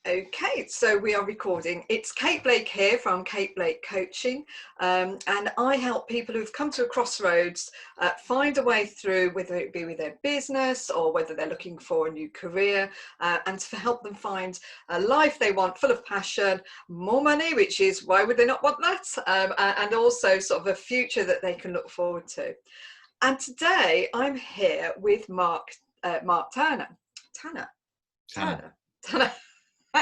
Okay, so we are recording. It's Kate Blake here from Kate Blake Coaching, and I help people who've come to a crossroads find a way through, whether it be with their business or whether they're looking for a new career, and to help them find a life they want, full of passion, more money, which is why would they not want that, and also sort of a future that they can look forward to. And today I'm here with Mark Turner.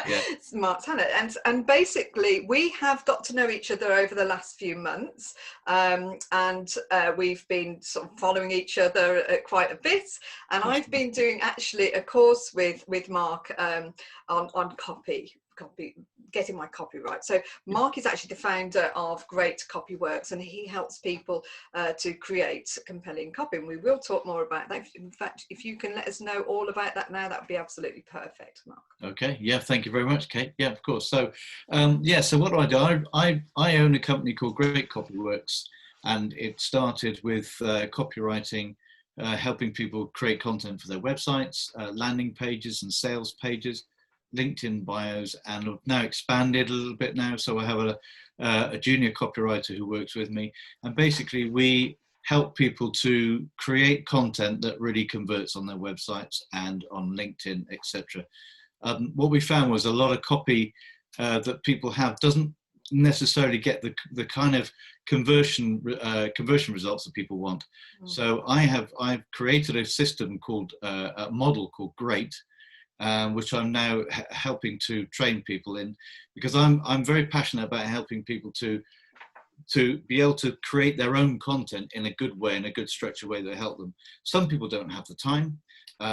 Yeah. Smart Hannah, and basically we have got to know each other over the last few months, and we've been sort of following each other quite a bit, and I've been doing actually a course with Mark on copy, getting my copy right. So Mark is actually the founder of Great Copy Works, and he helps people to create compelling copy, and we will talk more about that. In fact, if you can let us know all about that now, that would be absolutely perfect, Mark. Okay. Yeah. Thank you very much, Kate. Yeah, of course. So, so what do? I own a company called Great Copy Works, and it started with copywriting, helping people create content for their websites, landing pages and sales pages, LinkedIn bios, and I've now expanded a little bit now. So I have a junior copywriter who works with me, and basically we help people to create content that really converts on their websites and on LinkedIn, etc. What we found was a lot of copy that people have doesn't necessarily get the kind of conversion results that people want. Mm-hmm. So I've created a system called a model called Great, which I'm now helping to train people in, because I'm very passionate about helping people to be able to create their own content in a good way, in a good structured way that help them. Some people don't have the time.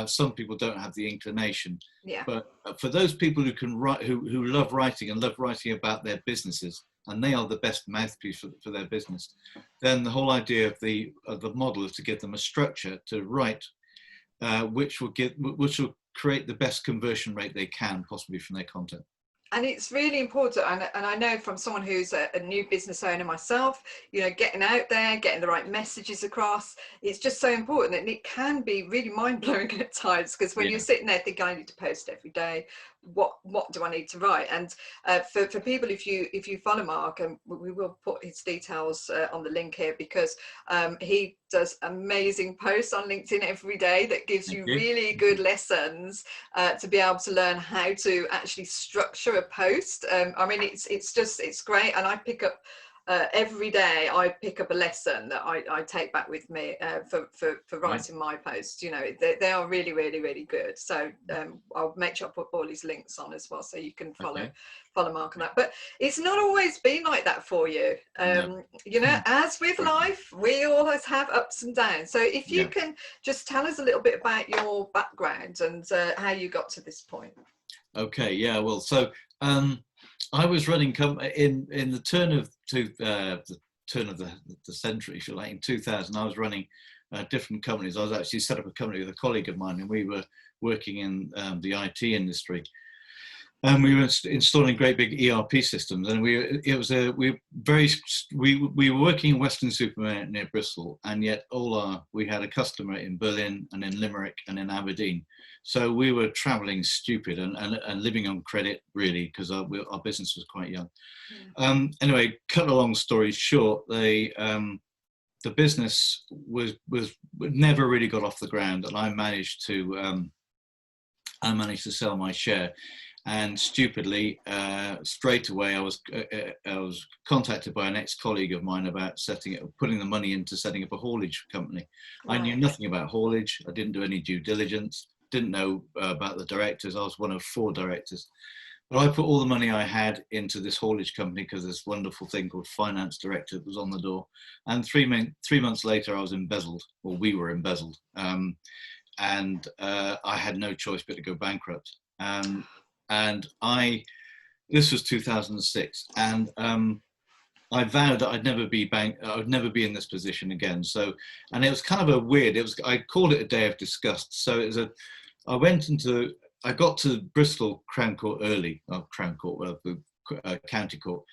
Some people don't have the inclination. Yeah. But for those people who can write, who love writing and love writing about their businesses, and they are the best mouthpiece for their business, then the whole idea of the model is to give them a structure to write, which will create the best conversion rate they can possibly from their content. And it's really important, and I know from someone who's a new business owner myself, you know, getting out there, getting the right messages across, it's just so important, and it can be really mind-blowing at times, because when you're sitting there thinking, I need to post every day, what do I need to write? And for people, if you follow Mark, and we will put his details on the link here, because he does amazing posts on LinkedIn every day that gives you really good lessons to be able to learn how to actually structure a post. I mean, it's great, and I pick up every day I pick up a lesson that I take back with me for writing my posts. You know, they are really, really, really good. So I'll make sure I put all his links on as well, so you can follow Mark on that. But it's not always been like that for you. No. You know, as with life, we always have ups and downs. So if you can just tell us a little bit about your background and how you got to this point. Okay. Yeah. Well, so I was running in the turn of the century, if you like, in 2000. I was running different companies. I was actually set up a company with a colleague of mine, and we were working in the IT industry, and we were installing great big ERP systems. And we were working in Weston-super-Mare near Bristol, and yet we had a customer in Berlin and in Limerick and in Aberdeen. So we were traveling stupid and living on credit, really, because our business was quite young. Anyway, cut a long story short, the business was never really got off the ground, and I managed to sell my share. And stupidly, straight away, I was contacted by an ex-colleague of mine about putting the money into setting up a haulage company. Right. I knew nothing about haulage. I didn't do any due diligence. Didn't know about the directors. I was one of 4 directors. But I put all the money I had into this haulage company because this wonderful thing called finance director was on the door. And 3 months later, I was embezzled, or we were embezzled. And I had no choice but to go bankrupt. This was 2006, and I vowed that I'd never be in this position again. So, and it was kind of I called it a day of disgust. So I got to Bristol Crown Court early, County Court,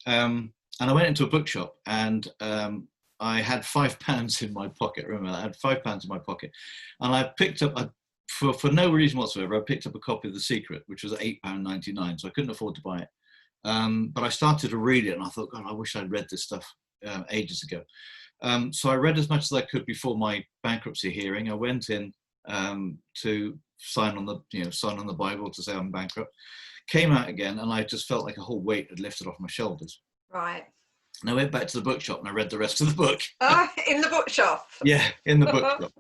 and I went into a bookshop, and I had £5 in my pocket. Remember, I had £5 in my pocket, and I for no reason whatsoever, I picked up a copy of The Secret, which was £8.99, so I couldn't afford to buy it. But I started to read it, and I thought, God, I wish I'd read this stuff ages ago. So I read as much as I could before my bankruptcy hearing. I went in to sign on the Bible to say I'm bankrupt. Came out again, and I just felt like a whole weight had lifted off my shoulders. Right. And I went back to the bookshop and I read the rest of the book. In the bookshop. Yeah, in the bookshop.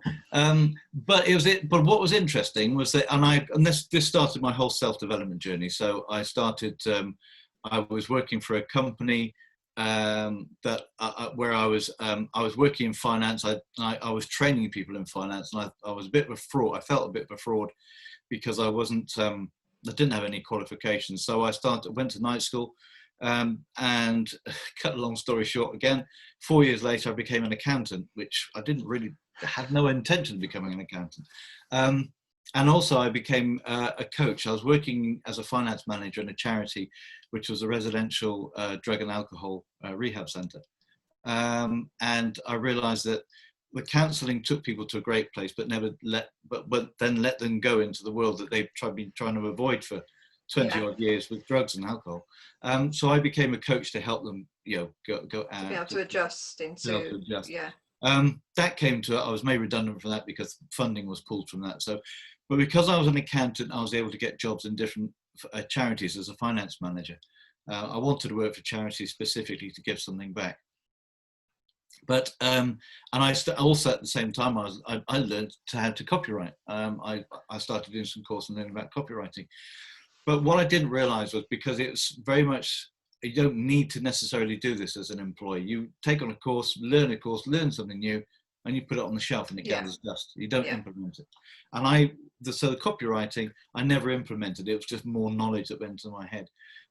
But what was interesting was that, and this started my whole self-development journey. So I started. I was working for a company where I was working in finance. I was training people in finance, and I was a bit of a fraud. I felt a bit of a fraud because I wasn't. I didn't have any qualifications. So I went to night school. And cut a long story short, again, 4 years later, I became an accountant, which I had no intention of becoming an accountant. And also I became a coach. I was working as a finance manager in a charity, which was a residential drug and alcohol rehab center. And I realized that the counseling took people to a great place, but then let them go into the world that they've been trying to avoid for 20 odd years with drugs and alcohol. So I became a coach to help them, go out. To be able to adjust into, yeah. That came to it. I was made redundant from that because funding was pulled from that. But because I was an accountant, I was able to get jobs in different charities as a finance manager. I wanted to work for charities specifically to give something back. But and I also at the same time I learned how to copyright. I started doing some course and learning about copywriting. But what I didn't realize was, because it's very much, you don't need to necessarily do this as an employee. You take on a course, learn something new, and you put it on the shelf and it gathers dust. You don't implement it. And so the copywriting, I never implemented. It was just more knowledge that went into my head.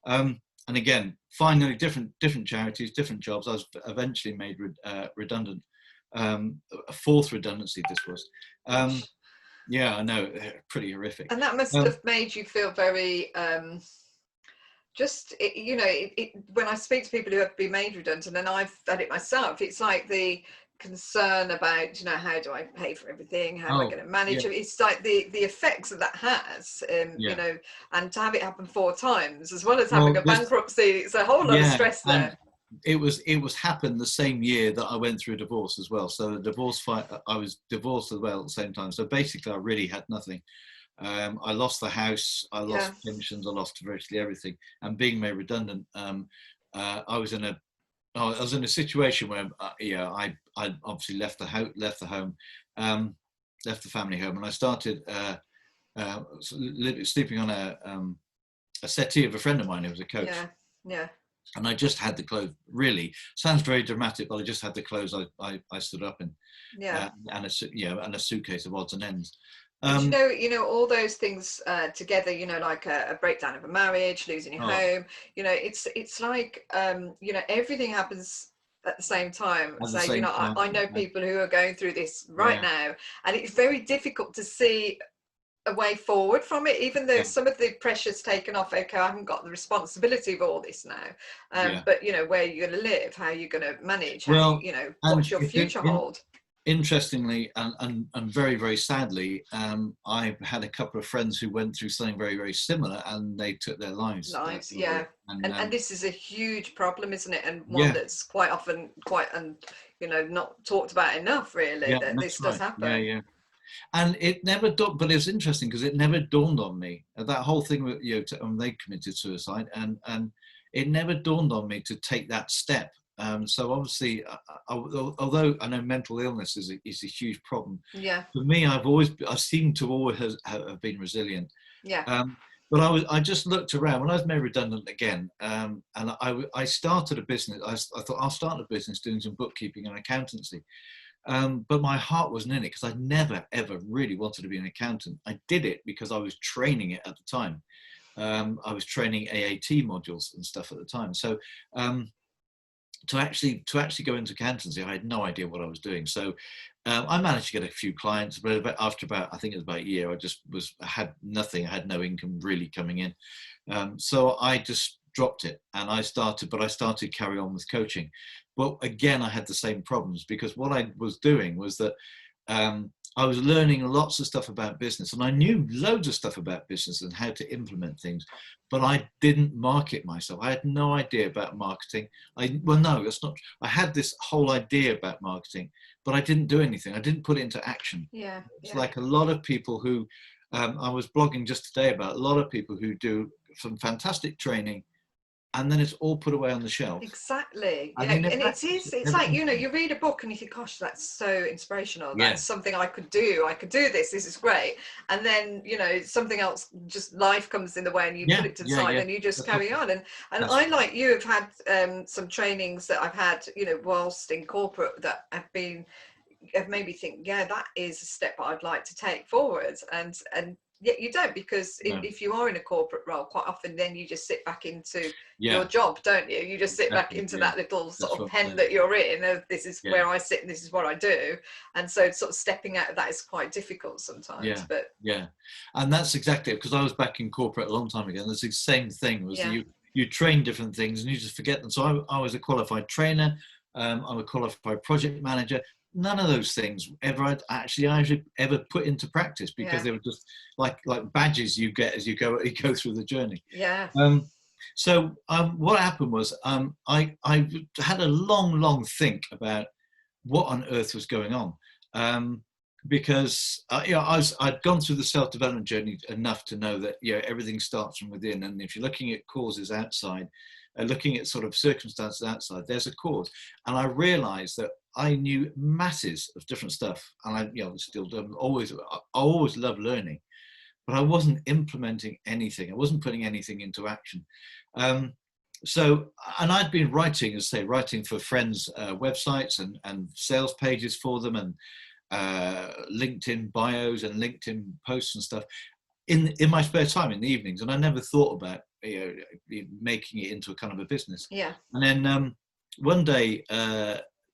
And again, finally, different charities, different jobs. I was eventually made redundant. A fourth redundancy this was. Yeah, I know, pretty horrific. And that must have made you feel very, when I speak to people who have been made redundant, and I've done it myself, it's like the concern about, how do I pay for everything? How am I going to manage it? It's like the effects that has, and to have it happen 4 times, as well as having a bankruptcy, it's a whole lot of stress there. It was happened the same year that I went through a divorce as well. So the divorce fight, I was divorced as well at the same time. So basically I really had nothing. I lost the house, I lost pensions, I lost virtually everything. And being made redundant, I was in a situation where I obviously left the home, left the family home, and I started sleeping on a settee of a friend of mine who was a coach. Yeah. And I just had the clothes. Really sounds very dramatic, but I just had the clothes I stood up in. And a suitcase of odds and ends. All those things together. Like a breakdown of a marriage, losing your home. It's like everything happens at the same time. I know people who are going through this right now, and it's very difficult to see a way forward from it, even though some of the pressure's taken off. Okay, I haven't got the responsibility of all this now, but where you're going to live, how you're going to manage, what's your future hold. Interestingly and very, very sadly, I had a couple of friends who went through something very, very similar, and they took their lives. And this is a huge problem, isn't it? And one that's quite often not talked about enough, really, that this does happen. And it never dawned, but it was interesting because it never dawned on me, that whole thing with they committed suicide, and it never dawned on me to take that step. So obviously, although I know mental illness is a huge problem, for me, I seem to always have been resilient. But I just looked around when I was made redundant again, and I started a business. I thought I'll start a business doing some bookkeeping and accountancy. But my heart wasn't in it, because I never, ever really wanted to be an accountant. I did it because I was training it at the time. I was training AAT modules and stuff at the time. So to actually go into accountancy, I had no idea what I was doing. So I managed to get a few clients, but after I think it was about a year, I had nothing. I had no income really coming in. So I just dropped it, and I started carry on with coaching. But again, I had the same problems, because what I was doing was that I was learning lots of stuff about business, and I knew loads of stuff about business and how to implement things, but I didn't market myself. I had no idea about marketing. Well, no, that's not. I had this whole idea about marketing, but I didn't do anything. I didn't put it into action. Yeah, It's yeah. like a lot of people who I was blogging just today about a lot of people who do some fantastic training, and then it's all put away on the shelf. Exactly. And Yeah, they never and practice it, it's never like, you know, implement you read a book and you think, gosh, that's so inspirational. it. That's something I could do. I could do this. This is great. And then, you know, something else, just life comes in the way and you put Yeah, it to the yeah, side yeah. and you just That's carry right. on. And That's I, like you, have had some trainings that I've had, you know, whilst in corporate that have made me think, yeah, that is a step I'd like to take forward. And yet you don't, because no. if you are in a corporate role, quite often then you just sit back into your Yeah, job, don't you? You just sit back exactly. into Yeah, that little sort that's of what. pen that you're in. Of, this is Yeah, where I sit and this is what I do. And so sort of stepping out of that is quite difficult sometimes. yeah, But yeah, and that's exactly it. Because I was back in corporate a long time ago, and it's the same thing. Was that yeah, you train different things and you just forget them. So I was a qualified trainer. I'm a qualified project manager. None of those things I actually ever put into practice because yeah, they were just like badges you get as you go through the journey. yeah. Um, what happened was I had a long think about what on earth was going on, because I'd gone through the self-development journey enough to know that everything starts from within, and if you're looking at causes outside, looking at sort of circumstances outside, there's a cause. And I realized that I knew masses of different stuff, and I still do. I always love learning, but I wasn't implementing anything. I wasn't putting anything into action. Um, and I'd been writing for friends' websites and sales pages for them, and LinkedIn bios and LinkedIn posts and stuff in my spare time in the evenings. And I never thought about making it into a kind of a business. Yeah. And then one day,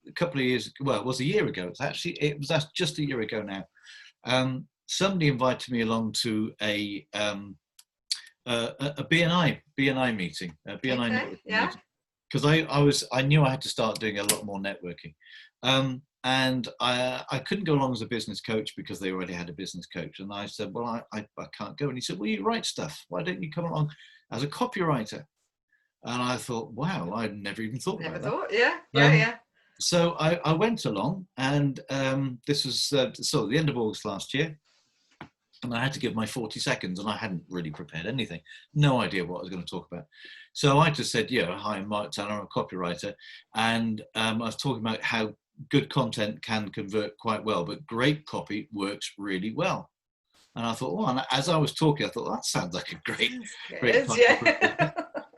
a couple of years, well, it was a year ago. It was just a year ago now. Somebody invited me along to a BNI meeting, a BNI Okay. networking Yeah. meeting, because I knew I had to start doing a lot more networking, and I couldn't go along as a business coach because they already had a business coach, and I said, well, I can't go, and he said, well, you write stuff, why don't you come along as a copywriter? And I thought, wow, I'd never even thought Never about that. thought. Yeah. Yeah. Yeah. So I went along, and this was sort of the end of August last year, and I had to give my 40 seconds, and I hadn't really prepared anything, no idea what I was going to talk about. So I just said, hi, I'm Mark Tanner, I'm a copywriter, and I was talking about how good content can convert quite well, but great copy works really well. And I thought, well, and as I was talking, I thought, that sounds like a great Good. title. Yeah.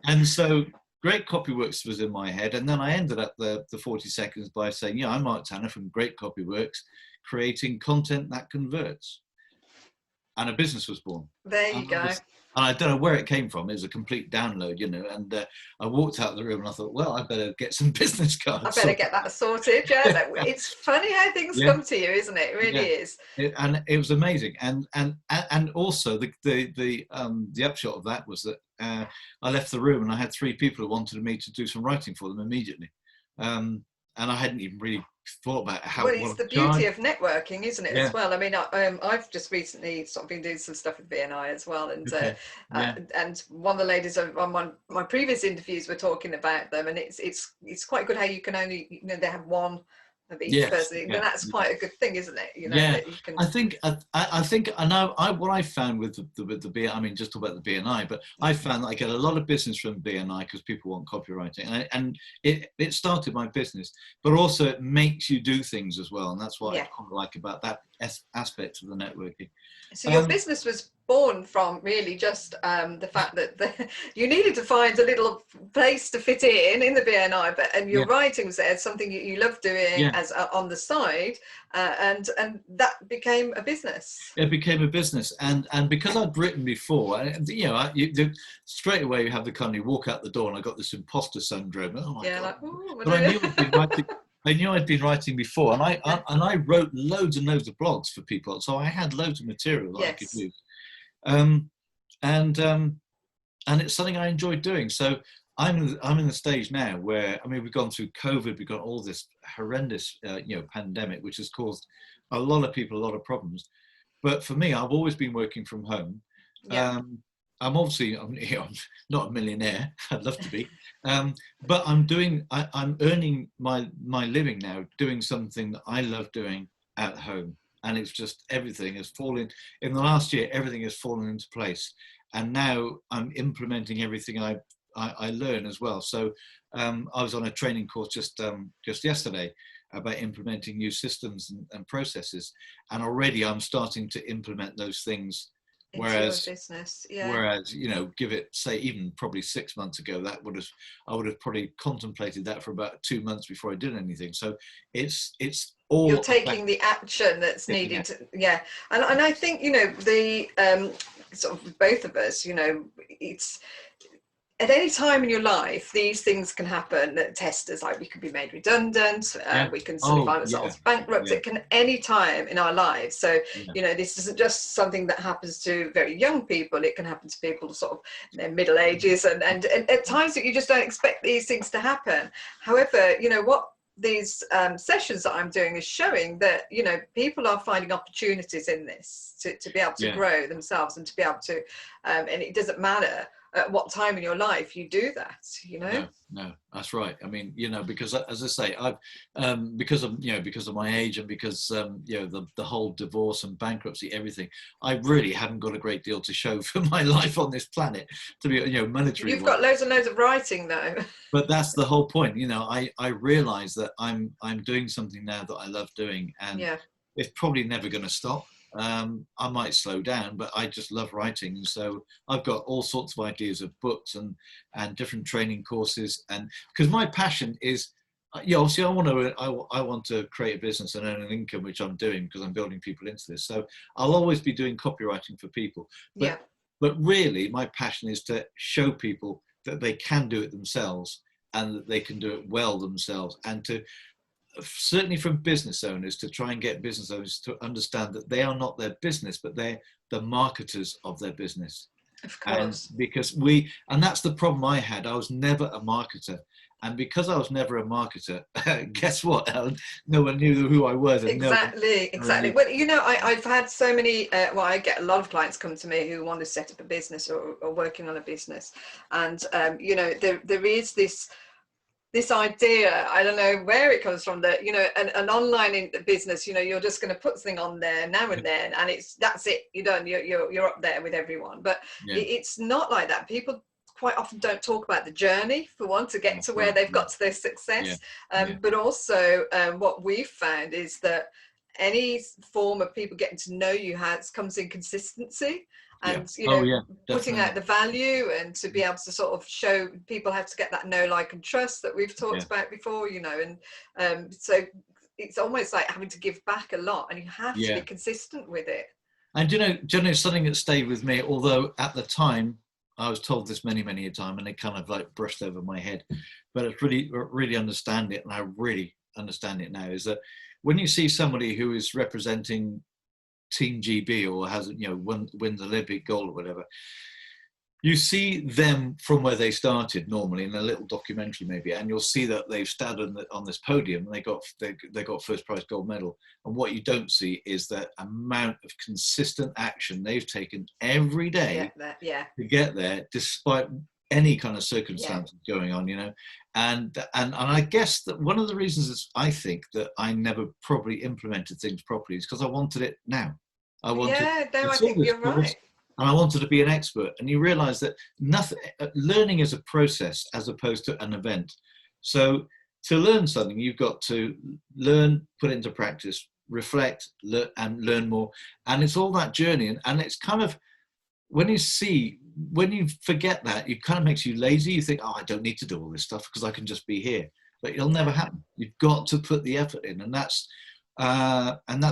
And so Great Copyworks was in my head. And then I ended up the 40 seconds by saying, I'm Mark Tanner from Great Copyworks, creating content that converts. And a business was born. There And you go. I don't know where it came from. It was a complete download, and I walked out of the room and I thought, well, I better get some business cards. I better get that sorted. Yeah, it's funny how things Yeah. come to you, isn't it? It really is. And it was amazing. And also the upshot of that was that I left the room and I had 3 people who wanted me to do some writing for them immediately. And I hadn't even really thought about Well, it's the beauty of networking, isn't it, Yeah. as well? I mean, I've just recently sort of been doing some stuff with BNI as well, and Okay. Yeah. and one of the ladies on my previous interviews were talking about them, and it's quite good how you can only, they have one of each Yes. person, and Yeah. that's quite a good thing, isn't it? That you can. I think and what I found with the BNI, I mean, just talk about the BNI, but I found that I get a lot of business from BNI because people want copywriting, and it started my business, but also it makes you do things as well, and that's what I quite like about that aspect of the networking. So your business was born from really just the fact that you needed to find a little place to fit in the BNI, and your writing was there, something you love doing as on the side, and that became a business. It became a business, and because I'd written before, straight away you have the kind of, you walk out the door, and I got this imposter syndrome. Oh my God! But I knew I'd been writing. I knew I'd been writing before, and I wrote loads and loads of blogs for people, so I had loads of material that I could use. And it's something I enjoyed doing. So I'm in the stage now where, I mean, we've gone through COVID, we've got all this horrendous pandemic, which has caused a lot of people a lot of problems. But for me, I've always been working from home. Yeah. I'm obviously, I'm not a millionaire. I'd love to be, but I'm earning my living now doing something that I love doing at home, and it's just everything has fallen in the last year. Everything has fallen into place, and now I'm implementing everything I learn as well. So I was on a training course just yesterday about implementing new systems and processes, and already I'm starting to implement those things. Into your Whereas business. Yeah. Whereas, give it, say, even probably 6 months ago, I would have probably contemplated that for about 2 months before I did anything. So it's You're all about taking the action that's taking needed it. to, yeah. And I think, the sort of both of us, it's at any time in your life, these things can happen. That testers, like, we could be made redundant, Yeah. we can suddenly Oh, find yeah. ourselves bankrupt. Yeah. It can any time in our lives. So, Yeah. this isn't just something that happens to very young people. It can happen to people sort of in their middle ages, and at times that you just don't expect these things to happen. However, what these sessions that I'm doing is showing that, people are finding opportunities in this to be able to Yeah. grow themselves and to be able to, and it doesn't matter at what time in your life you do that, No, that's right. I mean, because as I say, I've because of my age and because the whole divorce and bankruptcy, everything, I really haven't got a great deal to show for my life on this planet, to be monetary You've wise. got loads and loads of writing though. But that's the whole point. I realize that I'm doing something now that I love doing, and Yeah. it's probably never going to stop. I might slow down, but I just love writing. So I've got all sorts of ideas of books and different training courses, and because my passion is, obviously I want to create a business and earn an income, which I'm doing because I'm building people into this. So I'll always be doing copywriting for people, Yeah. but really my passion is to show people that they can do it themselves and that they can do it well themselves, and to certainly from business owners, to try and get business owners to understand that they are not their business, but they're the marketers of their business. Of And course. and that's the problem I had. I was never a marketer. And because I was never a marketer, guess what, Ellen? No one knew who I was, and Exactly. Well, I've had so many, I get a lot of clients come to me who want to set up a business or working on a business. And, there is this idea, I don't know where it comes from, that an online business, you're just going to put something on there now and then, and that's it, you're done, you're up there with everyone. But yeah, it's not like that. People quite often don't talk about the journey, for one, to get that's to where right. they've Yeah, got to their yeah, success. yeah, But also, what we've found is that any form of people getting to know you comes in consistency, yeah. and Oh, yeah, putting definitely. out the value, and to be able to sort of show people how to get that know, like, and trust that we've talked Yeah, about before, and so it's almost like having to give back a lot, and you have to be yeah. consistent with it. And something that stayed with me, although at the time I was told this many a time, and it kind of like brushed over my head, but it's really understand it, and I really understand it now, is that when you see somebody who is representing Team GB or has wins Olympic gold or whatever, you see them from where they started normally in a little documentary maybe, and you'll see that they've stood on this podium and they got first prize gold medal. And what you don't see is that amount of consistent action they've taken every To day get there, yeah. to get there, despite any kind of Yeah. circumstances going on, and I guess that one of the reasons is, I think, that I never probably implemented things properly is because I wanted it now. I wanted Yeah, no, to I solve think this you're problem, right. and I wanted to be an expert. And you realize that nothing, learning is a process as opposed to an event. So to learn something, you've got to learn, put it into practice, reflect, and learn more. And it's all that journey. And it's kind of, when you forget that, it kind of makes you lazy. You think, oh, I don't need to do all this stuff because I can just be here. But it'll never happen. You've got to put the effort in. And that's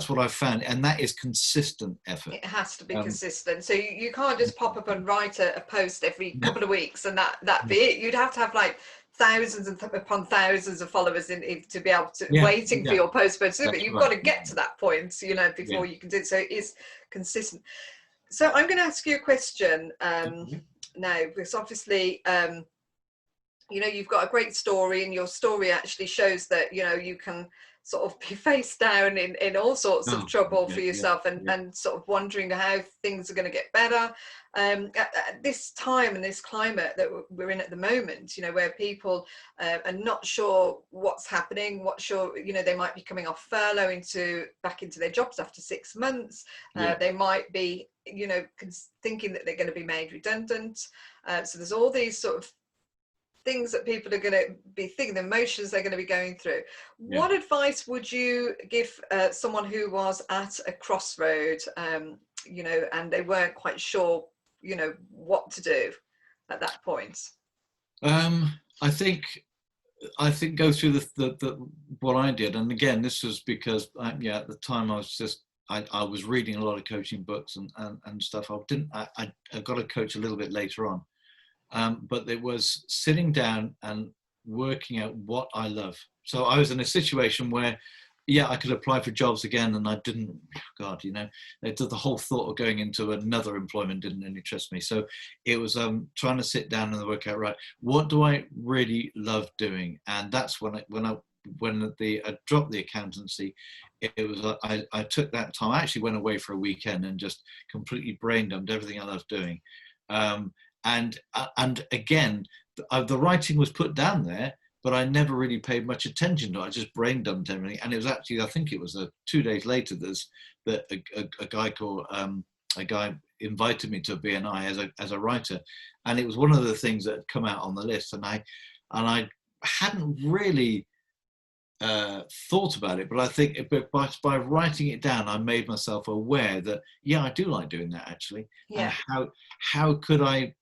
what I've found. And that is consistent effort. It has to be consistent. So you can't just pop up and write a post every No, couple of weeks and that be it. You'd have to have like thousands upon thousands of followers to be able to, yeah, waiting for yeah, your post, but that's you've right. got to get to that point, Yeah. before you can do it. So it is consistent. So I'm going to ask you a question now, because obviously, you've got a great story, and your story actually shows that, you can sort of be face down in all sorts of Oh, trouble yeah, for yeah, yourself, yeah, and sort of wondering how things are going to get better. At this time and this climate that we're in at the moment, you know, where people are not sure what's happening, what sure, you know, they might be coming off furlough back into their jobs after 6 months. yeah, They might be, you know, thinking that they're going to be made redundant. So there's all these sort of things that people are going to be thinking, the emotions they're going to be going through. yeah. What advice would you give someone who was at a crossroad, you know, and they weren't quite sure, you know, what to do at that point? Um, I think go through the what I did, and again, this was because yeah, at the time I was reading a lot of coaching books and stuff. I got a coach a little bit later on, but it was sitting down and working out what I love. So I was in a situation where, yeah, I could apply for jobs again, and I didn't. God, you know, the whole thought of going into another employment didn't interest me. So it was trying to sit down and work out, right, what do I really love doing? And that's when I dropped the accountancy. It was I took that time. I actually went away for a weekend and just completely brain dumped everything I loved doing. And again, the writing was put down there, but I never really paid much attention to it. I just brain dumped everything. And it was actually, I think it was 2 days later that a guy called a guy invited me to BNI as a writer, and it was one of the things that had come out on the list, and I hadn't really thought about it, but I think by writing it down, I made myself aware that, yeah, I do like doing that actually. Yeah. And how could I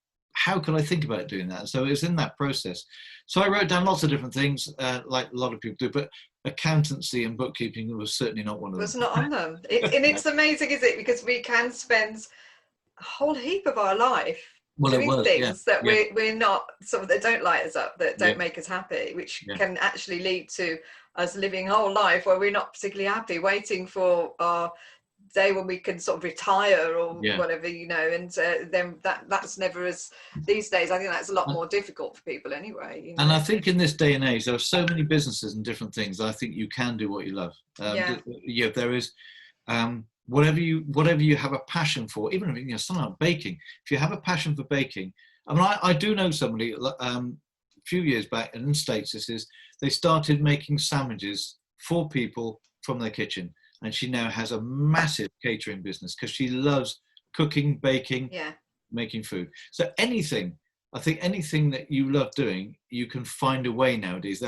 think about doing that? So it was in that process. So I wrote down lots of different things, like a lot of people do, but accountancy and bookkeeping was certainly not one of Was them. not on them. And it's amazing, is it? Because we can spend a whole heap of our life Well, it doing was, yeah, things that yeah, we're not, sort of, that don't light us up, that yeah, don't make us happy, which yeah. can actually lead to us living a whole life where we're not particularly happy, waiting for our day when we can sort of retire or Yeah. whatever, you know. And then that's never as, these days I think that's a lot more difficult for people anyway, you And know. I think in this day and age, there are so many businesses and different things. I think you can do what you love. Yeah. Yeah, there is. Whatever you have a passion for, even if, you know, something like baking. If you have a passion for baking, I mean, I do know somebody a few years back, and in the States, they started making sandwiches for people from their kitchen, and she now has a massive catering business because she loves cooking, baking, Yeah. making food. So I think anything that you love doing, you can find a way nowadays.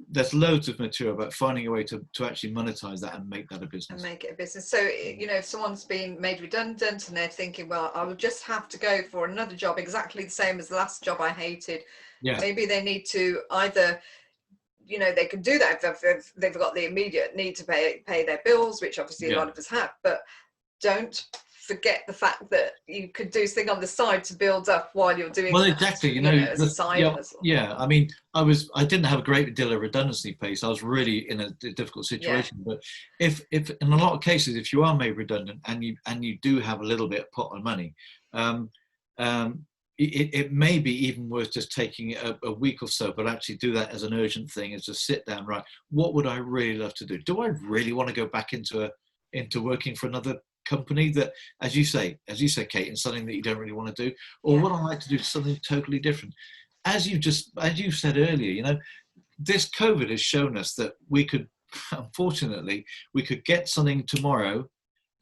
There's loads of material about finding a way to actually monetize that and make that a And business. make it a business. So, you know, if someone's been made redundant and they're thinking, well, I will just have to go for another job exactly the same as the last job I hated. Yeah. Maybe they need to either, you know, they can do that if they've got the immediate need to pay their bills, which obviously a Yeah. lot of us have, but don't forget the fact that you could do something on the side to build up while you're doing Well, that, exactly. You you know, know, as a side yeah, hustle. yeah. I mean, I didn't have a great deal of redundancy pay, so I was really in a difficult situation. Yeah. But if in a lot of cases, if you are made redundant and you do have a little bit of pot of money, um, um, it may be even worth just taking a week or so, but actually do that as an urgent thing, is just sit down, right? What would I really love to do? Do I really want to go back into working for another company that, as you say, Kate, and something that you don't really want to do, or Yeah. would I like to do something totally different? As you said earlier, you know, this COVID has shown us that we could, unfortunately, we could get something tomorrow,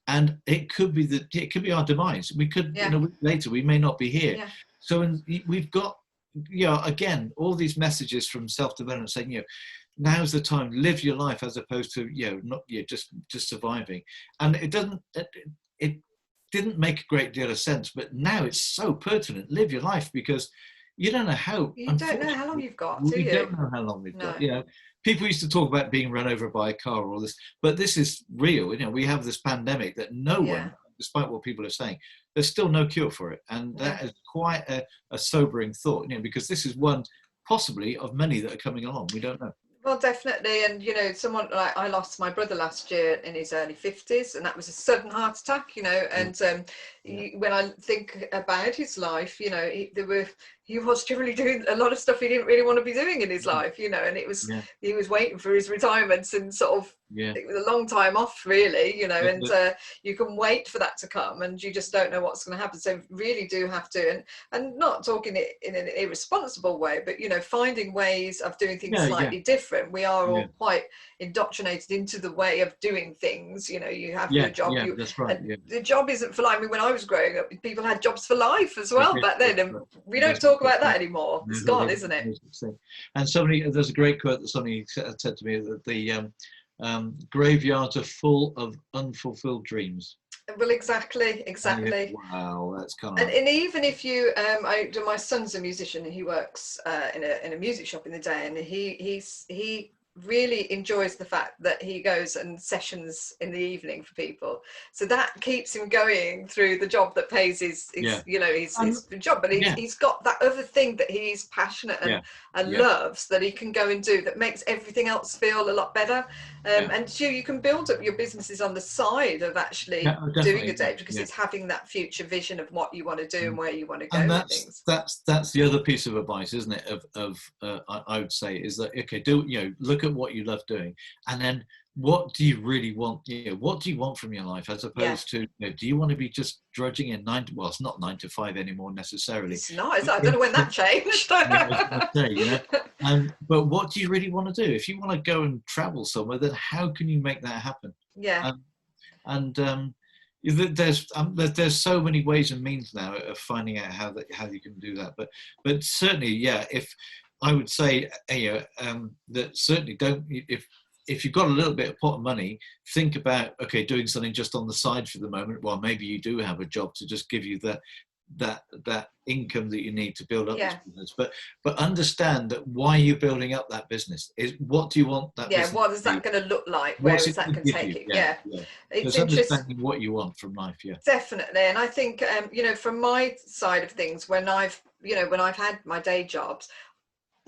and it could be our demise. We could, Yeah. in a week later, we may not be here. Yeah. So we've got, you know, again, all these messages from self-development saying, you know, now's the time, live your life, as opposed to, you know, not, you know, just surviving. And it didn't make a great deal of sense, but now it's so pertinent. Live your life, because you don't know how, You don't know how long unfortunately, you've got, do we you? don't know how long we've No. got. You know, people used to talk about being run over by a car or all this, but this is real. You know, we have this pandemic that no one, despite what people are saying, there's still no cure for it. And that is quite a sobering thought, you know, because this is one possibly of many that are coming along. We don't know. Well, definitely. And, you know, someone like, I lost my brother last year in his early 50s, and that was a sudden heart attack, you know. And when I think about his life, you know, he was generally doing a lot of stuff he didn't really want to be doing in his life, you know, and it was, Yeah. he was waiting for his retirement, and sort of, Yeah. it was a long time off, really, you know, and But you can wait for that to come, and you just don't know what's going to happen. So really do have to, and not talking it in an irresponsible way, but, you know, finding ways of doing things yeah. slightly different. We are Yeah. all quite indoctrinated into the way of doing things. You know, you have your Yeah. job, Yeah. That's right. and Yeah. the job isn't for life. I mean, when I was growing up, people had jobs for life as Yeah, well back then, that's and right. we don't There's talk no such about that thing. anymore. It's No, gone, there's isn't it? no such thing. And there's a great quote that somebody said to me, that the graveyards are full of unfulfilled dreams. Well, exactly, And you go, exactly. wow, that's kind of And even if you, my son's a musician, and he works in a music shop in the day, and he really enjoys the fact that he goes and sessions in the evening for people. So that keeps him going through the job that pays yeah, you know, his job. But yeah, he's got that other thing that he's passionate yeah, and yeah, loves, that he can go and do, that makes everything else feel a lot better. yeah, And so you can build up your businesses on the side of actually yeah, doing a definitely, day, because yeah. it's having that future vision of what you want to do and Mm. where you want to And go with things. that's the other piece of advice, isn't it? I would say is that, okay, look at what you love doing, and then what do you really want? What do you want from your life, as Yeah, opposed to, do you want to be just drudging in well, it's not 9 to 5 anymore necessarily. it's nice. But I don't know when that changed. yeah, I was going to say, but what do you really want to do? If you want to go and travel somewhere, then how can you make that happen? Yeah, Um, and there's so many ways and means now of finding out how you can do that. But certainly, yeah, if I would say, that certainly don't, if you've got a little bit of pot of money, think about, okay, doing something just on the side for the moment. Well, maybe you do have a job to just give you that income that you need to build up this yeah, business. But understand that why you're building up that business is, what do you want that yeah. business What to is be? that going to look like? Where What's is it that going going to to give take you? you? Yeah, Yeah, yeah. it's There's interesting. understanding what you want from life. Yeah. Definitely. And I think, you know, from my side of things, when I've had my day jobs,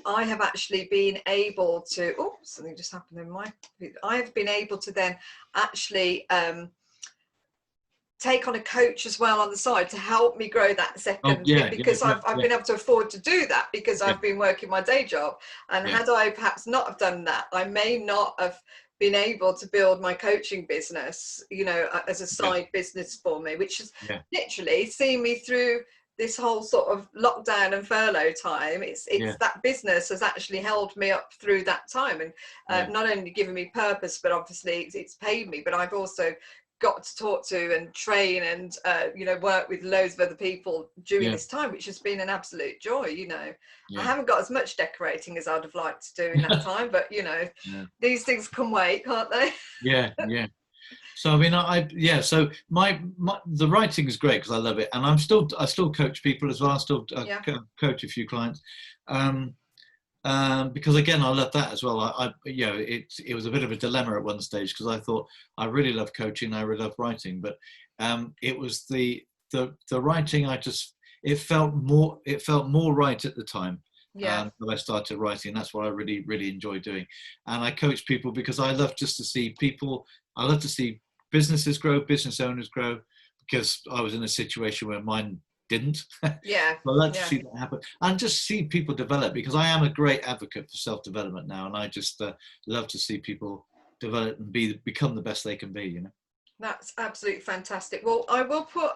I have actually been able to, oh, something just happened in my, I have been able to then actually take on a coach as well on the side to help me grow that Oh second bit, yeah, yeah, because yeah, I've yeah, been able to afford to do that, because yeah, I've been working my day job. And yeah, had I perhaps not have done that, I may not have been able to build my coaching business, you know, as a yeah, side business for me, which has yeah, literally seen me through this whole sort of lockdown and furlough time. It's yeah, that business has actually held me up through that time, and yeah, not only given me purpose, but obviously it's paid me. But I've also got to talk to and train and you know, work with loads of other people during yeah, this time, which has been an absolute joy. You know, I yeah, haven't got as much decorating as I'd have liked to do in that time, but you know, yeah, these things can wait, can't they? yeah, yeah. So I mean, yeah. So the writing is great because I love it, and I still coach people as well. I still Yeah, coach a few clients. Um, because again, I love that as well. It was a bit of a dilemma at one stage, because I thought I really love coaching, I really love writing, but it was the writing. It felt more right at the time. yeah, When I started writing, that's what I really really enjoy doing, and I coach people because I love just to see people. I love to see businesses grow, business owners grow, because I was in a situation where mine didn't. yeah, Well, let's yeah. see that happen and just see people develop, because I am a great advocate for self-development now, and I just love to see people develop and become the best they can be. That's absolutely fantastic. Well, I will put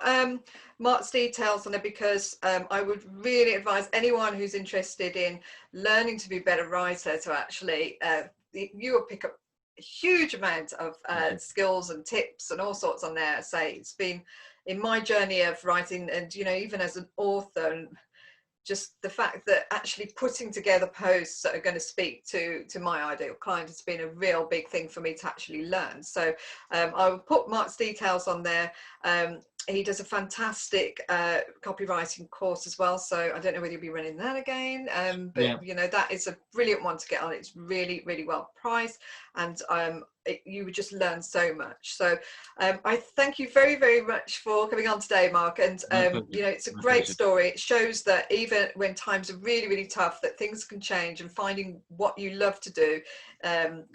Mark's details on it, because I would really advise anyone who's interested in learning to be a better writer to actually, you will pick up a huge amount of skills and tips and all sorts on there. Say, it's been in my journey of writing, and you know, even as an author, and just the fact that actually putting together posts that are going to speak to my ideal client has been a real big thing for me to actually learn. So I will put Mark's details on there. He does a fantastic copywriting course as well, so I don't know whether you'll be running that again, but Yeah, you know, that is a brilliant one to get on. It's really really well priced, and you would just learn so much. So I thank you very, very much for coming on today, Mark. And you know, it's a My great pleasure. story. It shows that even when times are really, really tough, that things can change, and finding what you love to do,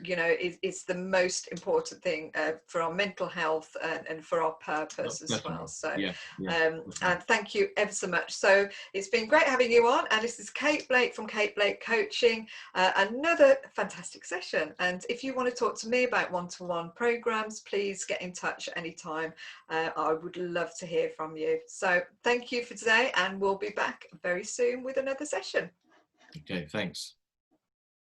you know, is the most important thing for our mental health and for our purpose as well. Definitely. So Yeah, yeah. and thank you ever so much. So it's been great having you on, and this is Kate Blake from Kate Blake Coaching. Another fantastic session. And if you want to talk to me about one-to-one programs, please get in touch anytime. I would love to hear from you. So thank you for today, and we'll be back very soon with another session. Okay, thanks.